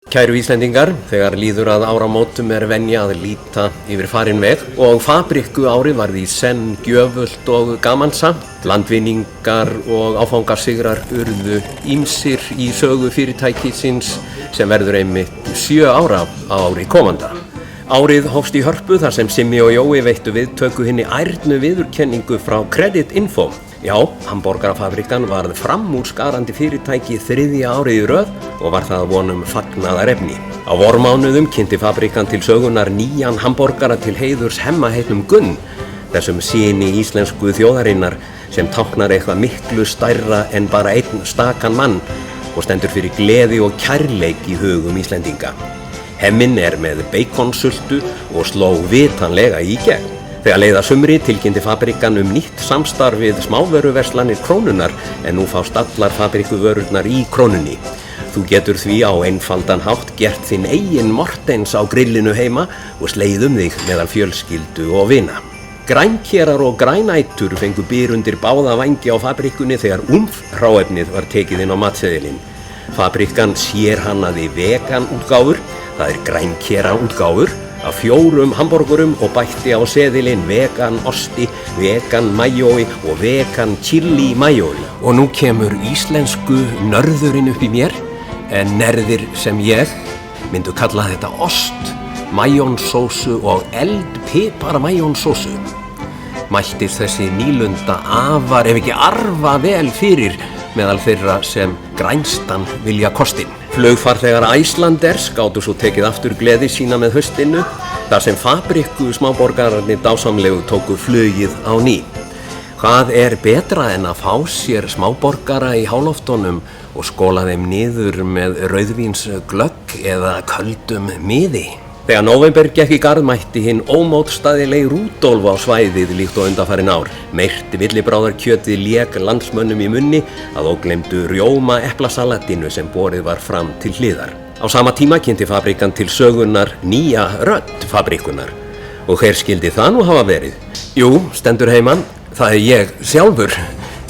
Kæru Íslendingar, þegar líður að áramótum venja að líta yfir farinn veg og fabrikku árið varð í senn gjöfult og gamansamt. Landvinningar og áfangasigrar urðu ýmsir í sögu fyrirtækisins sem verður einmitt 7 ára á ári komanda. Árið hófst í Hörpu þar sem Simmi og Jói veittu viðtöku hinni ærnu viðurkenningu frá Credit Info. Já, hamborgarafabrikan varð framúrskarandi fyrirtæki 3. árið í röð og var það vonum fagnaðarefni. Á vormánuðum kynnti fabrikan til sögunar nýjan hamborgara til heiðurs Hemma-heitnum Gunn, þessum syni íslensku þjóðarinnar sem táknar eitthvað miklu stærra en bara einn stakan mann og stendur fyrir gleði og kærleik í hugum Íslendinga. Hemminn með beikonsultu og sló vitanlega í gegn. Þegar leið að sumri tilkynnti fabrikan nýtt samstarf við smávöruverslanir Krónunnar en nú fást allar fabrikuvörurnar í Krónunni. Þú getur því á einfaldan hátt gert þinn eigin Mortens á grillinu heima og slegið þig meðal fjölskyldu og vina. Grænkerar og grænætur fengu byr undir báða vængi á fabrikunni þegar hráefnið var tekið inn á matseðilinn. Fabrikan sérhannaði vegan útgáfur, það grænkera útgáfur, af 4 hamborgurum og bætti á seðilinn vegan osti, vegan majói og vegan chili majói. Og nú kemur íslensku nörðurinn upp í mér, en nerðir sem ég myndu kalla þetta ost, majónsósu og eldpipar majónsósu. Mæltist þessi nýlunda afar ef ekki arfa vel fyrir meðal þeirra sem grænstan vilja kostinn. Flugfarþegar Icelanders gátu svo tekið aftur gleði sína með haustinu, þar sem fabrikku smáborgararnir dásamlegu tóku flugið á ný. Hvað betra en að fá sér smáborgara í háloftunum og skóla þeim niður með rauðvínsglögg eða köldum miði? Þegar nóvember gekk í garð mætti hinn ómótstæðileg Rúdolf á svæðið líkt og undanfarin ár. Meyrt villibráðarkjötið lék landsmönnum í munni að ógleymdu rjóma eplasalatinu sem borið var fram til hliðar. Á sama tíma kynnti fabrikan til sögunar nýja rödd fabrikunar. Og hver skyldi það nú hafa verið? Jú, stendur heiman, það ég sjálfur,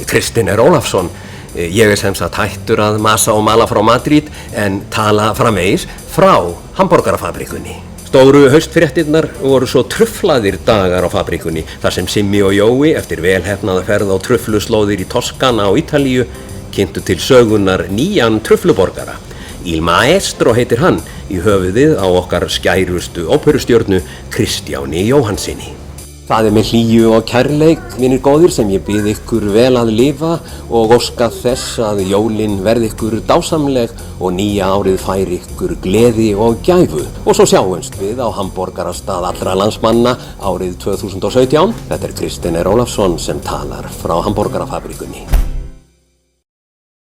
Kristinn Ólafsson. Ég sem sagt hættur að masa og mala frá Madrid en tala framvegis frá hamborgarafabrikunni. Stóru haustfréttirnar voru svo truflaðir dagar á fabrikunni þar sem Simmi og Jói eftir velheppnaða ferð á trufluslóðir í Toskana á Ítalíu kynntu til sögunar nýjan trufluborgara. Il Maestro heitir hann í höfuðið á okkar skærustu óperustjörnu Kristjáni Jóhannssyni. Það með hlýju og kærleik, vinir góðir, sem ég bið ykkur vel að lifa og óska þess að jólin verði ykkur dásamleg og nýja árið færi ykkur gleði og gæfu. Og svo sjáumst við á hamborgarastað allra landsmanna árið 2017. Þetta Kristinn Ólafsson sem talar frá hamborgarafabrikunni.